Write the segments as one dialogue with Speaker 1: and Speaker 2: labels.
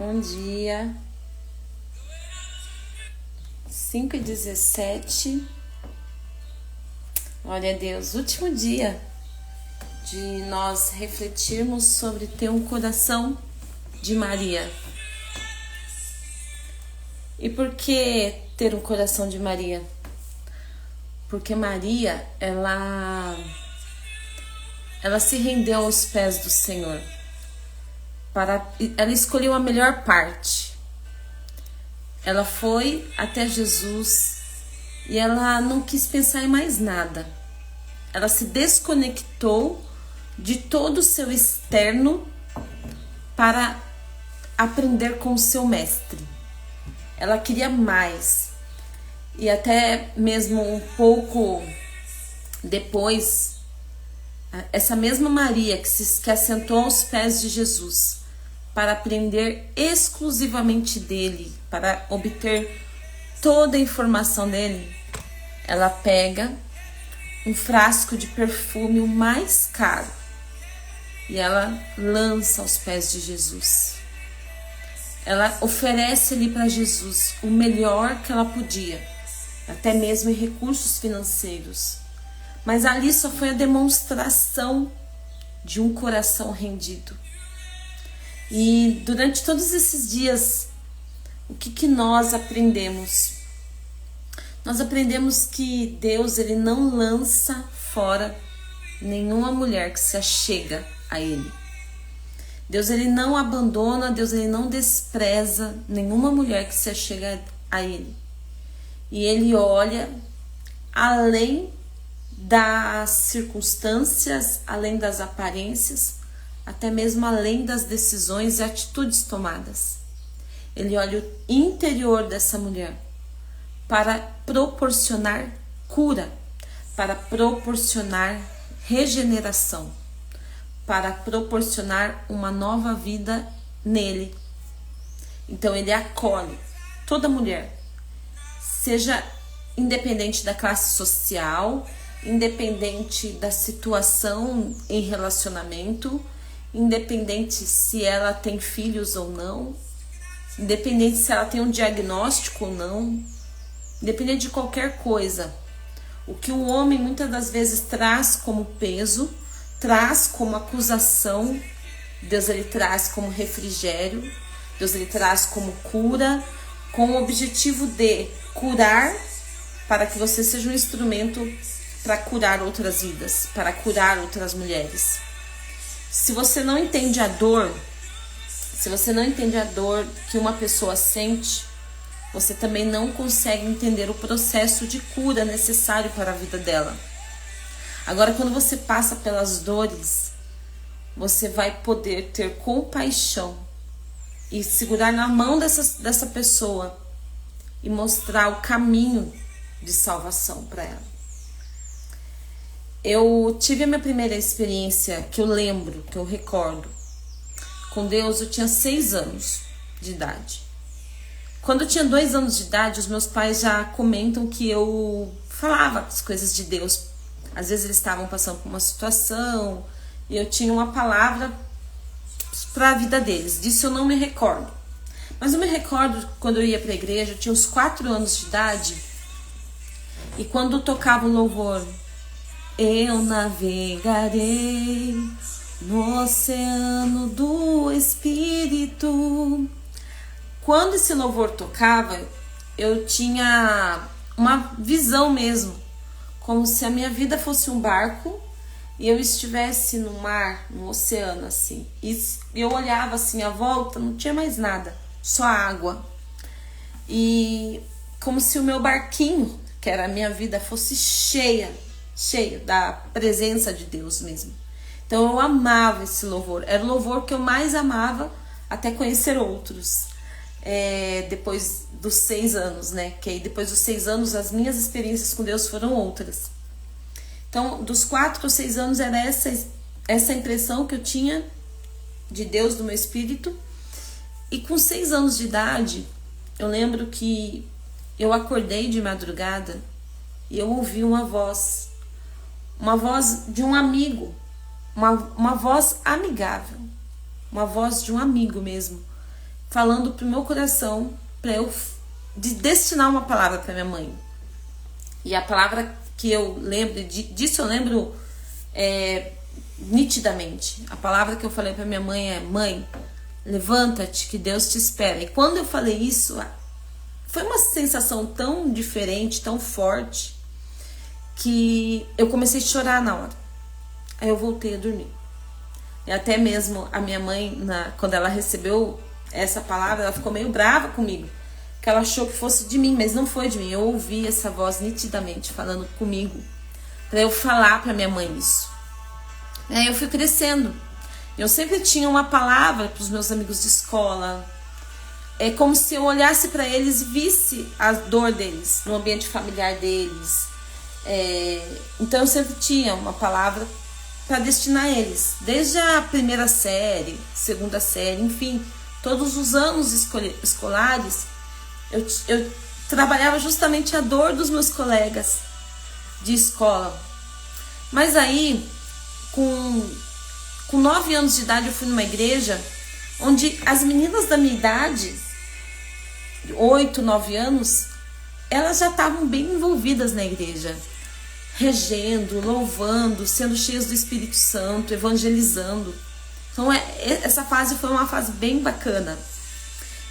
Speaker 1: Bom dia, 5h17. Glória a Deus, último dia de nós refletirmos sobre ter um coração de Maria. E por que ter um coração de Maria? Porque Maria, ela se rendeu aos pés do Senhor. Ela escolheu a melhor parte. Ela foi até Jesus e ela não quis pensar em mais nada. Ela se desconectou de todo o seu externo para aprender com o seu mestre. Ela queria mais. E até mesmo um pouco depois, essa mesma Maria que assentou aos pés de Jesus para aprender exclusivamente dele, para obter toda a informação dele, ela pega um frasco de perfume o mais caro e ela lança aos pés de Jesus. Ela oferece ali para Jesus o melhor que ela podia, até mesmo em recursos financeiros. Mas ali só foi a demonstração de um coração rendido. E durante todos esses dias, o que nós aprendemos? Nós aprendemos que Deus, ele não lança fora nenhuma mulher que se achega a ele. Deus, ele não abandona, Deus, ele não despreza nenhuma mulher que se achega a ele. E ele olha além das circunstâncias, além das aparências, até mesmo além das decisões e atitudes tomadas. Ele olha o interior dessa mulher para proporcionar cura, para proporcionar regeneração, para proporcionar uma nova vida nele. Então ele acolhe toda mulher, seja independente da classe social, independente da situação em relacionamento, independente se ela tem filhos ou não, independente se ela tem um diagnóstico ou não, independente de qualquer coisa. O que o homem muitas das vezes traz como peso, traz como acusação, Deus, ele traz como refrigério, Deus, ele traz como cura, com o objetivo de curar, para que você seja um instrumento para curar outras vidas, para curar outras mulheres. Se você não entende a dor, que uma pessoa sente, você também não consegue entender o processo de cura necessário para a vida dela. Agora, quando você passa pelas dores, você vai poder ter compaixão e segurar na mão dessa pessoa e mostrar o caminho de salvação para ela. Eu tive a minha primeira experiência, que eu lembro, que eu recordo, com Deus. Eu tinha 6 anos de idade. Quando eu tinha 2 anos de idade, os meus pais já comentam que eu falava as coisas de Deus. Às vezes eles estavam passando por uma situação e eu tinha uma palavra para a vida deles. Disso eu não me recordo. Mas eu me recordo quando eu ia para a igreja, eu tinha uns 4 anos de idade, e quando tocava o louvor, eu navegarei no oceano do Espírito. Quando esse louvor tocava, eu tinha uma visão mesmo, como se a minha vida fosse um barco e eu estivesse no mar, no oceano, assim. E eu olhava assim à volta, não tinha mais nada, só água. E como se o meu barquinho, que era a minha vida, fosse cheia da presença de Deus mesmo. Então eu amava esse louvor. Era o louvor que eu mais amava até conhecer outros. Depois dos 6 anos, né? Que aí depois dos 6 anos as minhas experiências com Deus foram outras. Então, dos 4 ou 6 anos era essa impressão que eu tinha de Deus, do meu espírito. E com 6 anos de idade, eu lembro que eu acordei de madrugada e eu ouvi uma voz de um amigo, uma voz amigável, uma voz de um amigo mesmo, falando pro meu coração para eu destinar uma palavra para minha mãe. E a palavra que eu lembro, disso eu lembro nitidamente. A palavra que eu falei para minha mãe é: mãe, levanta-te que Deus te espera. E quando eu falei isso, foi uma sensação tão diferente, tão forte, que eu comecei a chorar na hora. Aí eu voltei a dormir. E até mesmo a minha mãe, quando ela recebeu essa palavra, ela ficou meio brava comigo, que ela achou que fosse de mim, mas não foi de mim. Eu ouvi essa voz nitidamente falando comigo, para eu falar para minha mãe isso. Aí eu fui crescendo. Eu sempre tinha uma palavra para os meus amigos de escola. É como se eu olhasse para eles e visse a dor deles no ambiente familiar deles. Então eu sempre tinha uma palavra para destinar a eles. Desde a primeira série, segunda série, enfim, todos os anos escolares, eu trabalhava justamente a dor dos meus colegas de escola. Mas aí, com 9 anos de idade, eu fui numa igreja onde as meninas da minha idade, 8, 9 anos, elas já estavam bem envolvidas na igreja, regendo, louvando, sendo cheias do Espírito Santo, evangelizando. Então essa fase foi uma fase bem bacana.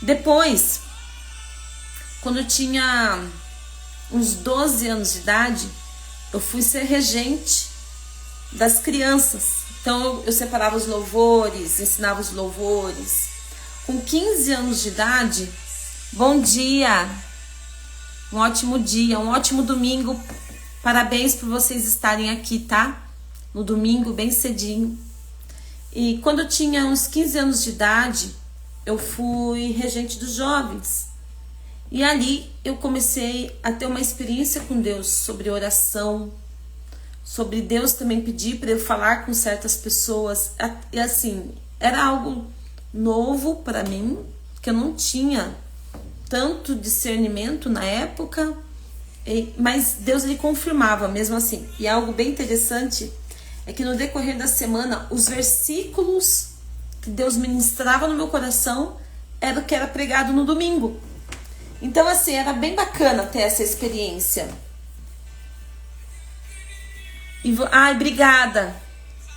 Speaker 1: Depois, quando eu tinha uns 12 anos de idade, eu fui ser regente das crianças. Então eu separava os louvores, ensinava os louvores. Com 15 anos de idade, bom dia, um ótimo dia, um ótimo domingo. Parabéns por vocês estarem aqui, tá? No domingo, bem cedinho. E quando eu tinha uns 15 anos de idade, eu fui regente dos jovens. E ali eu comecei a ter uma experiência com Deus sobre oração, sobre Deus também pedir para eu falar com certas pessoas. E assim, era algo novo para mim, que eu não tinha tanto discernimento na época, mas Deus lhe confirmava mesmo assim. E algo bem interessante é que no decorrer da semana, os versículos que Deus ministrava no meu coração era o que era pregado no domingo. Então assim, era bem bacana ter essa experiência. Ai, obrigada.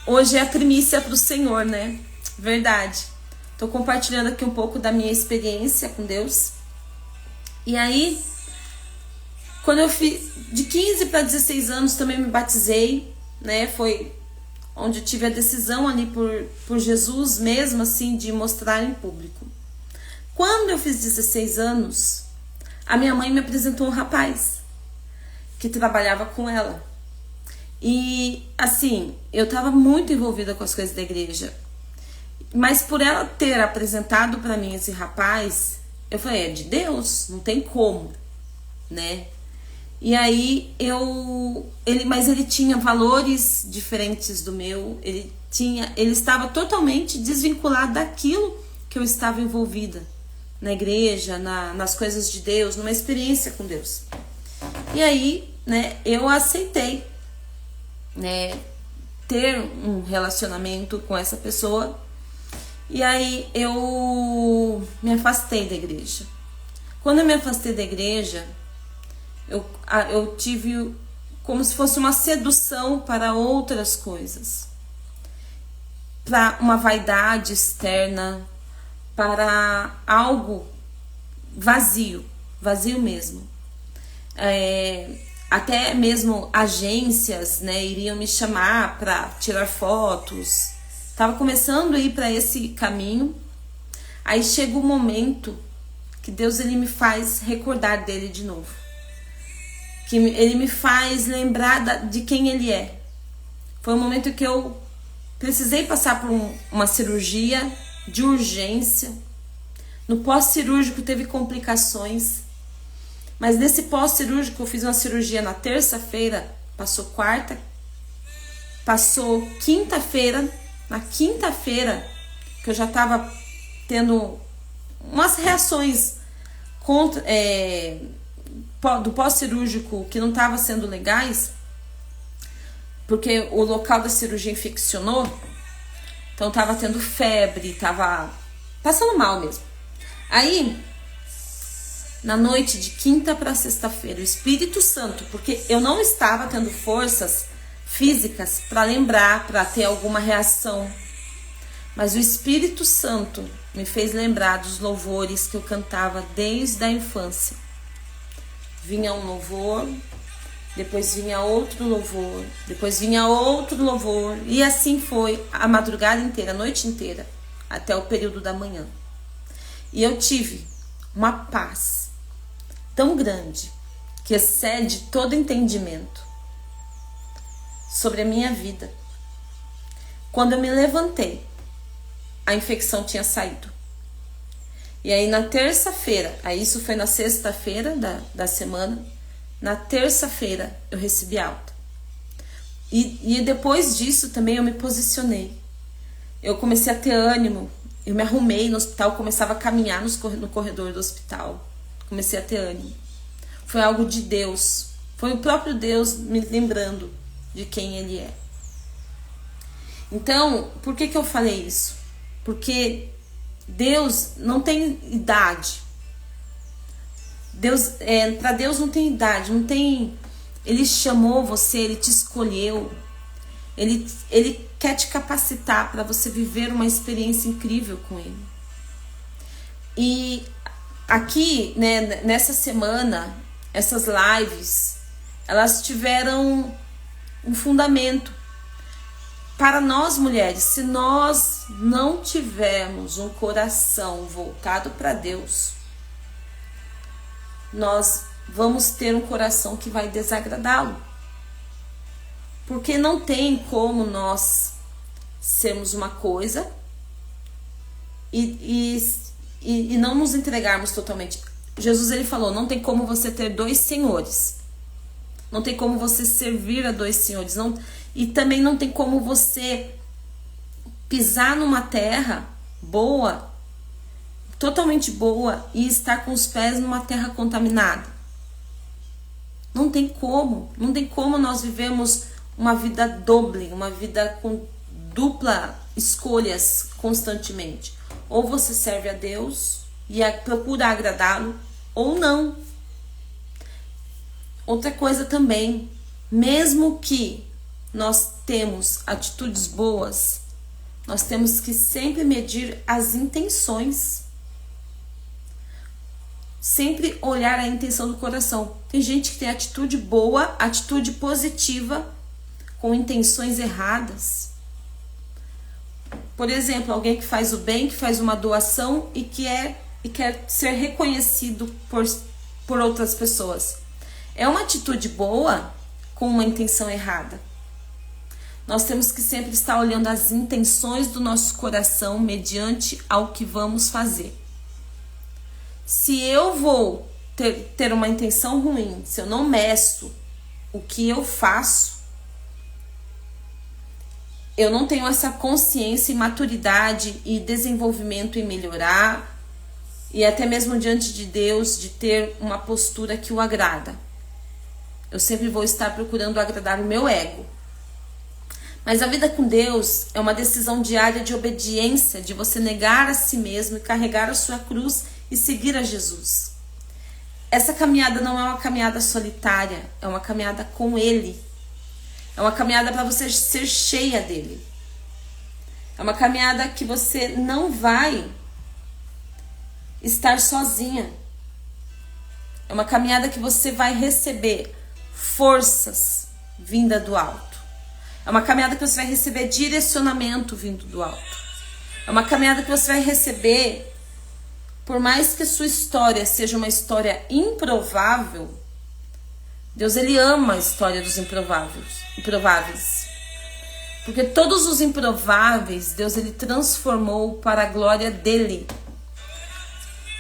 Speaker 1: Hoje é a primícia para o Senhor, né? Verdade. Tô compartilhando aqui um pouco da minha experiência com Deus. E aí, quando eu fiz de 15 para 16 anos, também me batizei, né? Foi onde eu tive a decisão ali por Jesus mesmo, assim, de mostrar em público. Quando eu fiz 16 anos, a minha mãe me apresentou um rapaz que trabalhava com ela. E, assim, eu estava muito envolvida com as coisas da igreja. Mas por ela ter apresentado para mim esse rapaz, eu falei, é de Deus, não tem como, né? E aí mas ele tinha valores diferentes do meu, ele estava totalmente desvinculado daquilo que eu estava envolvida na igreja, nas coisas de Deus, numa experiência com Deus. E aí, né, eu aceitei, né, ter um relacionamento com essa pessoa. E aí eu me afastei da igreja. Quando eu me afastei da igreja, eu tive como se fosse uma sedução para outras coisas, para uma vaidade externa, para algo vazio mesmo. Até mesmo agências, né, iriam me chamar para tirar fotos. Estava começando a ir para esse caminho. Aí chega o momento que Deus ele me faz recordar dele de novo. Que ele me faz lembrar de quem ele é. Foi um momento que eu precisei passar por uma cirurgia de urgência. No pós-cirúrgico teve complicações. Mas nesse pós-cirúrgico eu fiz uma cirurgia na terça-feira, passou quarta, passou quinta-feira. Na quinta-feira, que eu já estava tendo umas reações do pós-cirúrgico que não estavam sendo legais, porque o local da cirurgia infeccionou, então estava tendo febre, estava passando mal mesmo. Aí, na noite de quinta para sexta-feira, o Espírito Santo, porque eu não estava tendo forças físicas para lembrar, para ter alguma reação, mas o Espírito Santo me fez lembrar dos louvores que eu cantava desde a infância. Vinha um louvor, depois vinha outro louvor, depois vinha outro louvor, e assim foi a madrugada inteira, a noite inteira, até o período da manhã. E eu tive uma paz tão grande, que excede todo entendimento, sobre a minha vida. Quando eu me levantei, a infecção tinha saído. E aí na terça-feira, aí isso foi na sexta-feira da semana, na terça-feira eu recebi alta. E depois disso também eu me posicionei. Eu comecei a ter ânimo, eu me arrumei no hospital, começava a caminhar no corredor do hospital. Comecei a ter ânimo. Foi algo de Deus. Foi o próprio Deus me lembrando de quem Ele é. Então, por que eu falei isso? Porque Deus não tem idade. Para Deus não tem idade, não tem. Ele chamou você, Ele te escolheu. Ele quer te capacitar para você viver uma experiência incrível com Ele. E aqui, né, nessa semana, essas lives, elas tiveram um fundamento. Para nós mulheres, se nós não tivermos um coração voltado para Deus, nós vamos ter um coração que vai desagradá-lo. Porque não tem como nós sermos uma coisa e não nos entregarmos totalmente. Jesus, ele falou, não tem como você ter dois senhores. Não tem como você servir a dois senhores. E também não tem como você pisar numa terra boa, totalmente boa, e estar com os pés numa terra contaminada. Não tem como. Não tem como nós vivemos uma vida doble, uma vida com dupla escolhas constantemente. Ou você serve a Deus e procura agradá-lo, ou não. Outra coisa também, mesmo que nós temos atitudes boas, nós temos que sempre medir as intenções. Sempre olhar a intenção do coração. Tem gente que tem atitude boa, atitude positiva, com intenções erradas. Por exemplo, alguém que faz o bem, que faz uma doação e quer ser reconhecido por outras pessoas. É uma atitude boa com uma intenção errada. Nós temos que sempre estar olhando as intenções do nosso coração mediante ao que vamos fazer. Se eu vou ter uma intenção ruim, se eu não meço o que eu faço, eu não tenho essa consciência e maturidade e desenvolvimento em melhorar e até mesmo diante de Deus de ter uma postura que o agrada. Eu sempre vou estar procurando agradar o meu ego. Mas a vida com Deus é uma decisão diária de obediência, de você negar a si mesmo e carregar a sua cruz e seguir a Jesus. Essa caminhada não é uma caminhada solitária, é uma caminhada com Ele. É uma caminhada para você ser cheia dele. É uma caminhada que você não vai estar sozinha. É uma caminhada que você vai receber forças vinda do alto. É uma caminhada que você vai receber direcionamento vindo do alto. É uma caminhada que você vai receber, por mais que a sua história seja uma história improvável, Deus, ele ama a história dos improváveis. Porque todos os improváveis, Deus, ele transformou para a glória dele.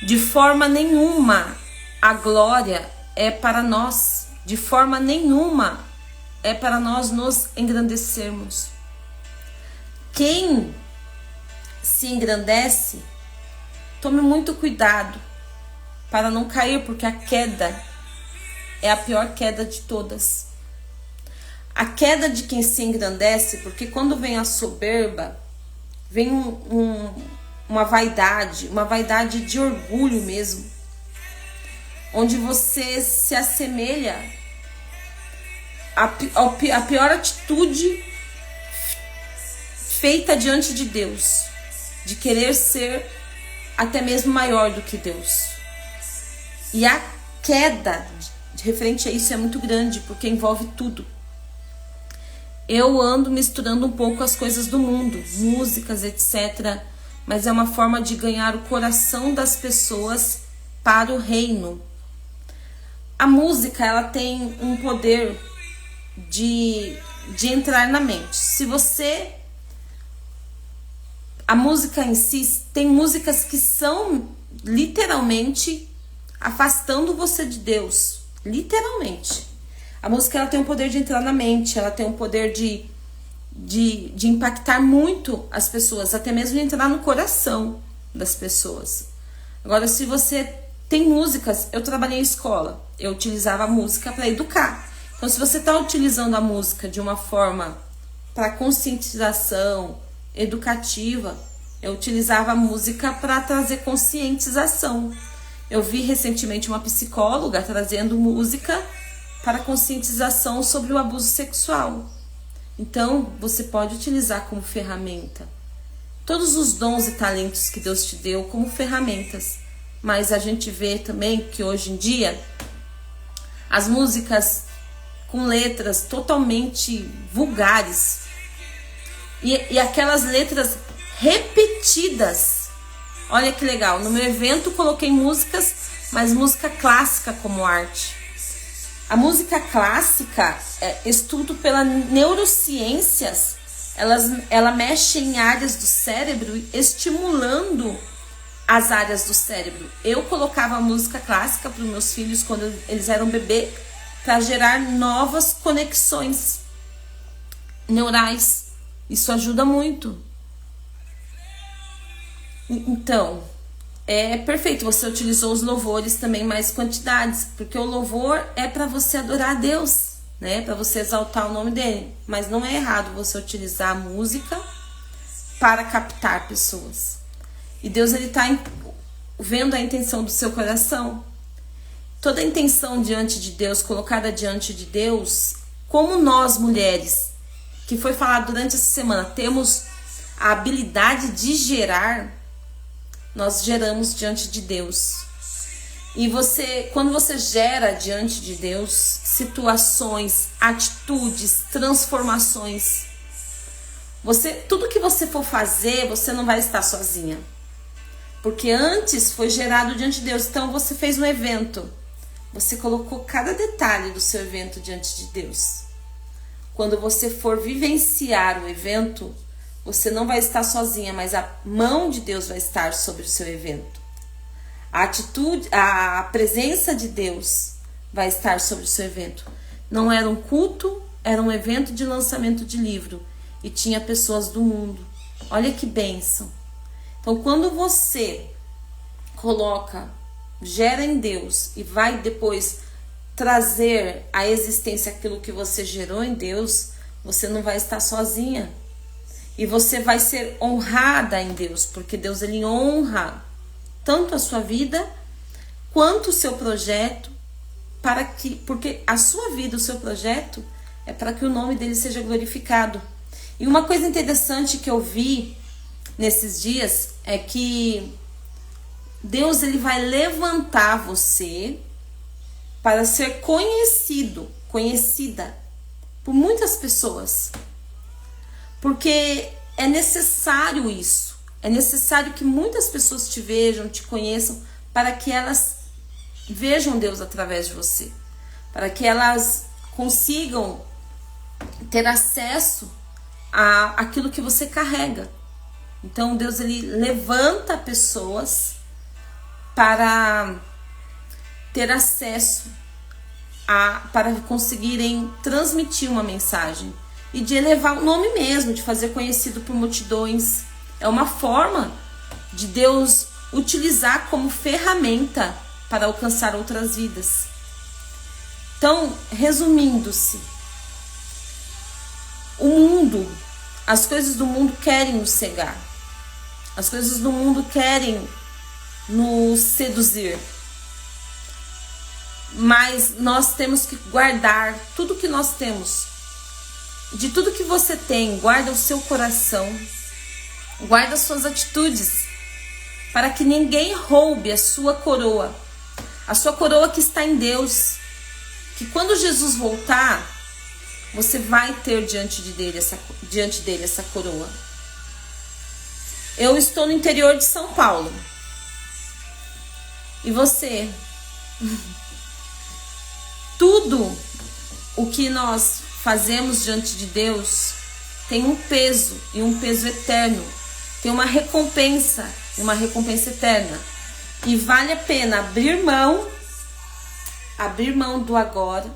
Speaker 1: De forma nenhuma a glória é para nós. De forma nenhuma é para nós nos engrandecermos. Quem se engrandece, tome muito cuidado para não cair, porque a queda é a pior queda de todas. A queda de quem se engrandece, porque quando vem a soberba, vem uma vaidade de orgulho mesmo, onde você se assemelha à pior atitude feita diante de Deus, de querer ser até mesmo maior do que Deus. E a queda referente a isso é muito grande, porque envolve tudo. Eu ando misturando um pouco as coisas do mundo, músicas, etc. Mas é uma forma de ganhar o coração das pessoas para o reino. A música, ela tem um poder de entrar na mente. Se você... A música em si, tem músicas que são literalmente afastando você de Deus. Literalmente. A música, ela tem o poder de entrar na mente, ela tem o poder de impactar muito as pessoas, até mesmo de entrar no coração das pessoas. Agora, se você tem músicas, eu trabalhei em escola, eu utilizava a música para educar. Então, se você está utilizando a música de uma forma para conscientização, educativa, eu utilizava a música para trazer conscientização. Eu vi recentemente uma psicóloga trazendo música para conscientização sobre o abuso sexual. Então, você pode utilizar como ferramenta todos os dons e talentos que Deus te deu como ferramentas. Mas a gente vê também que hoje em dia as músicas com letras totalmente vulgares e aquelas letras repetidas. Olha que legal, no meu evento coloquei músicas, mas música clássica como arte. A música clássica, estudo pela neurociências, ela mexe em áreas do cérebro, estimulando as áreas do cérebro. Eu colocava música clássica para os meus filhos quando eles eram bebê, para gerar novas conexões neurais. Isso ajuda muito. Então, é perfeito, você utilizou os louvores também mais quantidades, porque o louvor é para você adorar a Deus, né? Para você exaltar o nome dele. Mas não é errado você utilizar a música para captar pessoas. E Deus, ele está vendo a intenção do seu coração. Toda a intenção diante de Deus, colocada diante de Deus, como nós mulheres, que foi falado durante essa semana, temos a habilidade de gerar, nós geramos diante de Deus. E quando você gera diante de Deus situações, atitudes, transformações, tudo que você for fazer, você não vai estar sozinha. Porque antes foi gerado diante de Deus. Então você fez um evento, você colocou cada detalhe do seu evento diante de Deus. Quando você for vivenciar o evento, você não vai estar sozinha, mas a mão de Deus vai estar sobre o seu evento. A presença de Deus vai estar sobre o seu evento. Não era um culto, era um evento de lançamento de livro. E tinha pessoas do mundo. Olha que bênção. Então, quando você gera em Deus e vai depois trazer à existência aquilo que você gerou em Deus, você não vai estar sozinha. E você vai ser honrada em Deus, porque Deus, ele honra tanto a sua vida quanto o seu projeto, porque a sua vida, o seu projeto, é para que o nome dele seja glorificado. E uma coisa interessante que eu vi nesses dias é que Deus, ele vai levantar você para ser conhecida por muitas pessoas. Porque é necessário isso. É necessário que muitas pessoas te vejam, te conheçam, para que elas vejam Deus através de você. Para que elas consigam ter acesso àquilo que você carrega. Então Deus, ele levanta pessoas para ter acesso para conseguirem transmitir uma mensagem. E de elevar o nome mesmo, de fazer conhecido por multidões. É uma forma de Deus utilizar como ferramenta para alcançar outras vidas. Então, resumindo-se, o mundo, as coisas do mundo querem nos cegar. As coisas do mundo querem nos seduzir. Mas nós temos que guardar tudo que nós temos. De tudo que você tem, guarda o seu coração. Guarda as suas atitudes. Para que ninguém roube a sua coroa. A sua coroa que está em Deus. Que quando Jesus voltar, você vai ter diante dele essa coroa. Eu estou no interior de São Paulo. E você? Tudo o que nós fazemos diante de Deus tem um peso, e um peso eterno. Tem uma recompensa, eterna. E vale a pena abrir mão do agora,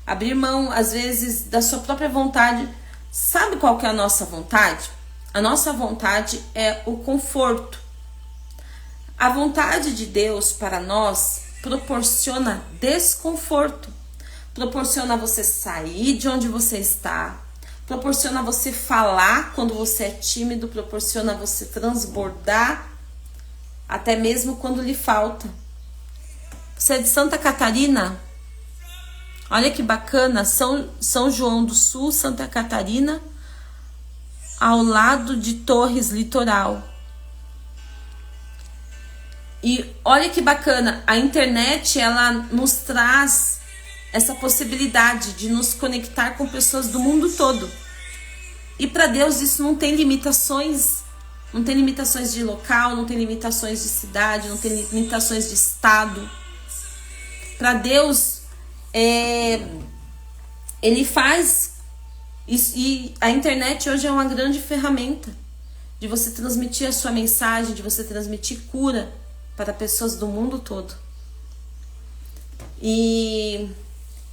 Speaker 1: abrir mão, às vezes, da sua própria vontade. Sabe qual que é a nossa vontade? A nossa vontade é o conforto. A vontade de Deus para nós proporciona desconforto. Proporciona você sair de onde você está. Proporciona você falar quando você é tímido. Proporciona você transbordar até mesmo quando lhe falta. Você é de Santa Catarina? Olha que bacana, São João do Sul, Santa Catarina, ao lado de Torres Litoral. E olha que bacana, a internet, ela nos traz essa possibilidade de nos conectar com pessoas do mundo todo. E para Deus isso não tem limitações. Não tem limitações de local, não tem limitações de cidade, não tem limitações de estado. Para Deus, Ele faz isso, e a internet hoje é uma grande ferramenta de você transmitir a sua mensagem, de você transmitir cura para pessoas do mundo todo. E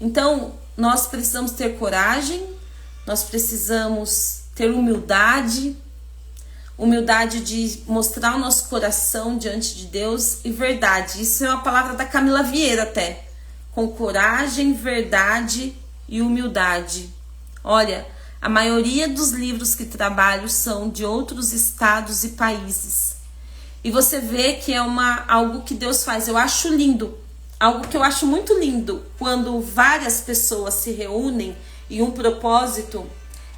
Speaker 1: então nós precisamos ter coragem, nós precisamos ter humildade de mostrar o nosso coração diante de Deus e verdade. Isso é uma palavra da Camila Vieira até. Com coragem, verdade e humildade. Olha, a maioria dos livros que trabalho são de outros estados e países. E você vê que é algo que Deus faz. Eu acho lindo. Algo que eu acho muito lindo quando várias pessoas se reúnem e um propósito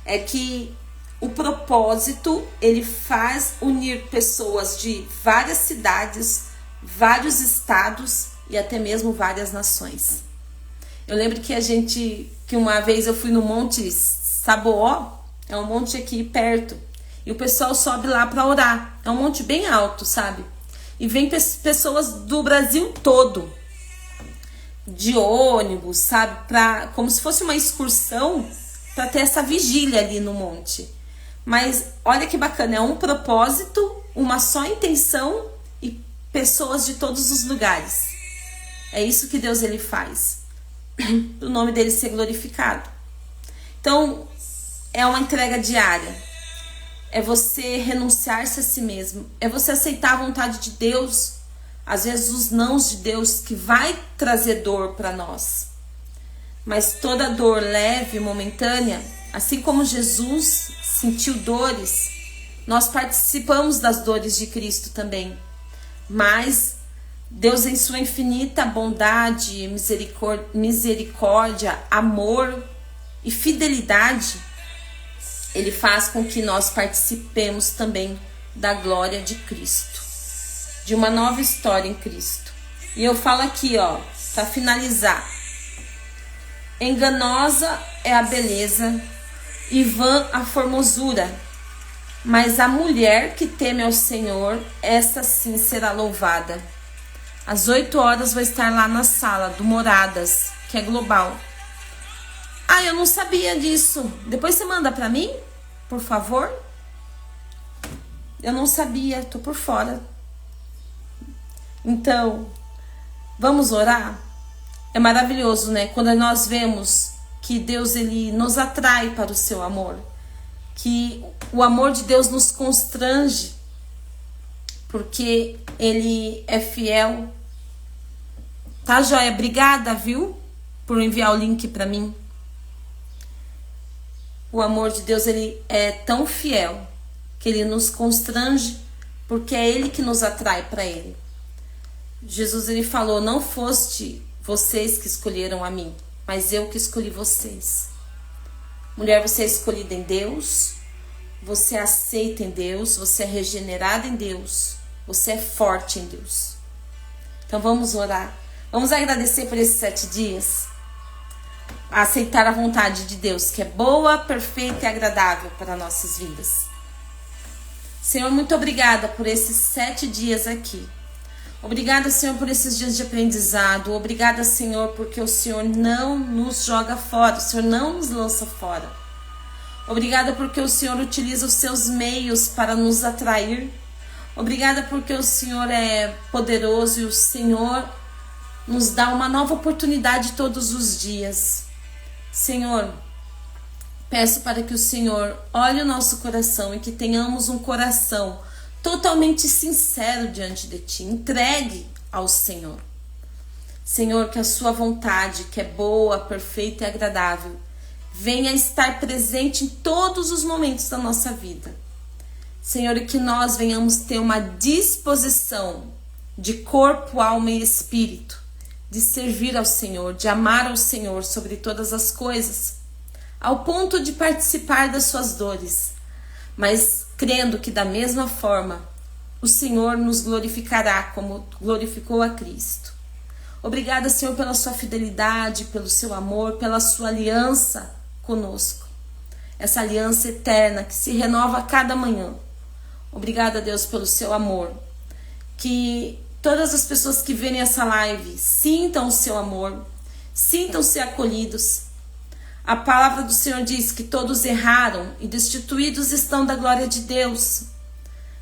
Speaker 1: é que o propósito, ele faz unir pessoas de várias cidades, vários estados e até mesmo várias nações. Eu lembro que uma vez eu fui no Monte Saboó, é um monte aqui perto, e o pessoal sobe lá para orar. É um monte bem alto, sabe? E vem pessoas do Brasil todo, de ônibus, sabe? Como se fosse uma excursão para ter essa vigília ali no monte. Mas olha que bacana, é um propósito, uma só intenção e pessoas de todos os lugares. É isso que Deus ele faz. O nome dele ser glorificado. Então, é uma entrega diária. É você renunciar-se a si mesmo. É você aceitar a vontade de Deus. Às vezes os nãos de Deus que vai trazer dor para nós. Mas toda dor leve, momentânea, assim como Jesus sentiu dores, nós participamos das dores de Cristo também. Mas Deus, em sua infinita bondade, misericórdia, amor e fidelidade, ele faz com que nós participemos também da glória de Cristo, de uma nova história em Cristo. E eu falo aqui, para finalizar: enganosa é a beleza e vã a formosura, mas a mulher que teme ao Senhor, essa sim será louvada. Às 8 horas vou estar lá na sala do Moradas, que é global. Ah, eu não sabia disso. Depois você manda pra mim, por favor? Eu não sabia, tô por fora. Então, vamos orar? É maravilhoso, né? Quando nós vemos que Deus ele nos atrai para o seu amor. Que o amor de Deus nos constrange. Porque ele é fiel. Tá, joia? Obrigada, viu? Por enviar o link para mim. O amor de Deus, ele é tão fiel que ele nos constrange porque é Ele que nos atrai para Ele. Jesus, ele falou: não foste vocês que escolheram a mim, mas eu que escolhi vocês. Mulher, você é escolhida em Deus, você é aceita em Deus, você é regenerada em Deus, você é forte em Deus. Então vamos orar, vamos agradecer por esses 7 dias, aceitar a vontade de Deus, que é boa, perfeita e agradável para nossas vidas. Senhor, muito obrigada por esses 7 dias aqui. Obrigada, Senhor, por esses dias de aprendizado. Obrigada, Senhor, porque o Senhor não nos joga fora, o Senhor não nos lança fora. Obrigada porque o Senhor utiliza os seus meios para nos atrair. Obrigada porque o Senhor é poderoso e o Senhor nos dá uma nova oportunidade todos os dias. Senhor, peço para que o Senhor olhe o nosso coração e que tenhamos um coração totalmente sincero diante de Ti, entregue ao Senhor. Senhor, que a Sua vontade, que é boa, perfeita e agradável, venha estar presente em todos os momentos da nossa vida. Senhor, e que nós venhamos ter uma disposição de corpo, alma e espírito, de servir ao Senhor, de amar ao Senhor sobre todas as coisas, ao ponto de participar das suas dores, mas crendo que da mesma forma o Senhor nos glorificará como glorificou a Cristo. Obrigada, Senhor, pela sua fidelidade, pelo seu amor, pela sua aliança conosco. Essa aliança eterna que se renova a cada manhã. Obrigada, Deus, pelo seu amor. Que todas as pessoas que verem essa live sintam o seu amor, sintam-se acolhidos. A palavra do Senhor diz que todos erraram e destituídos estão da glória de Deus.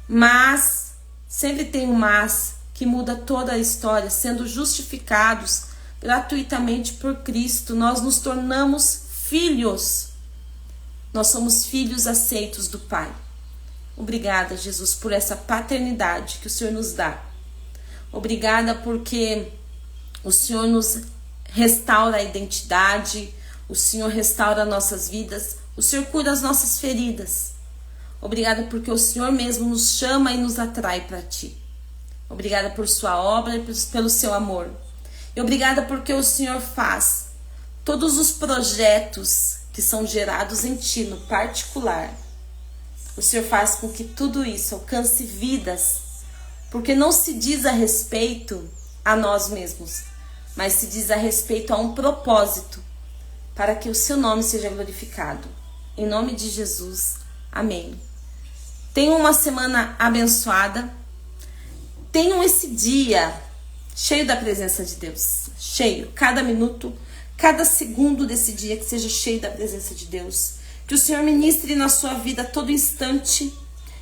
Speaker 1: Mas, sempre tem um mas que muda toda a história, sendo justificados gratuitamente por Cristo. Nós nos tornamos filhos. Nós somos filhos aceitos do Pai. Obrigada, Jesus, por essa paternidade que o Senhor nos dá. Obrigada porque o Senhor nos restaura a identidade, o Senhor restaura nossas vidas, o Senhor cura as nossas feridas. Obrigada porque o Senhor mesmo nos chama e nos atrai para Ti. Obrigada por sua obra e pelo seu amor. E obrigada porque o Senhor faz todos os projetos que são gerados em Ti, no particular. O Senhor faz com que tudo isso alcance vidas, porque não se diz a respeito a nós mesmos, mas se diz a respeito a um propósito, para que o seu nome seja glorificado. Em nome de Jesus, amém. Tenham uma semana abençoada. Tenham esse dia cheio da presença de Deus. Cheio. Cada minuto, cada segundo desse dia que seja cheio da presença de Deus. Que o Senhor ministre na sua vida a todo instante.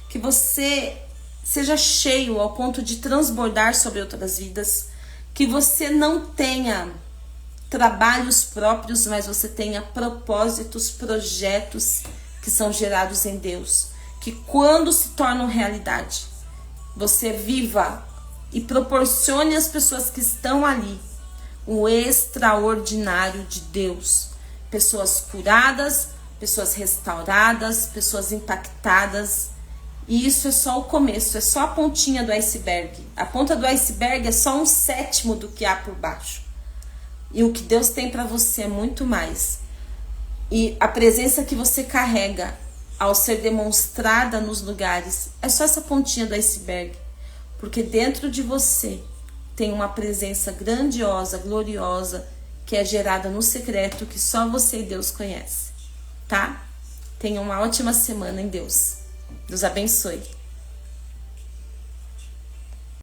Speaker 1: Que você seja cheio ao ponto de transbordar sobre outras vidas. Que você não tenha trabalhos próprios, mas você tenha propósitos, projetos que são gerados em Deus. Que quando se tornam realidade, você viva e proporcione às pessoas que estão ali o extraordinário de Deus. Pessoas curadas, pessoas restauradas, pessoas impactadas. E isso é só o começo, é só a pontinha do iceberg. A ponta do iceberg é só 1/7 do que há por baixo. E o que Deus tem para você é muito mais. E a presença que você carrega ao ser demonstrada nos lugares é só essa pontinha do iceberg. Porque dentro de você tem uma presença grandiosa, gloriosa, que é gerada no secreto que só você e Deus conhece. Tá? Tenha uma ótima semana em Deus. Deus abençoe.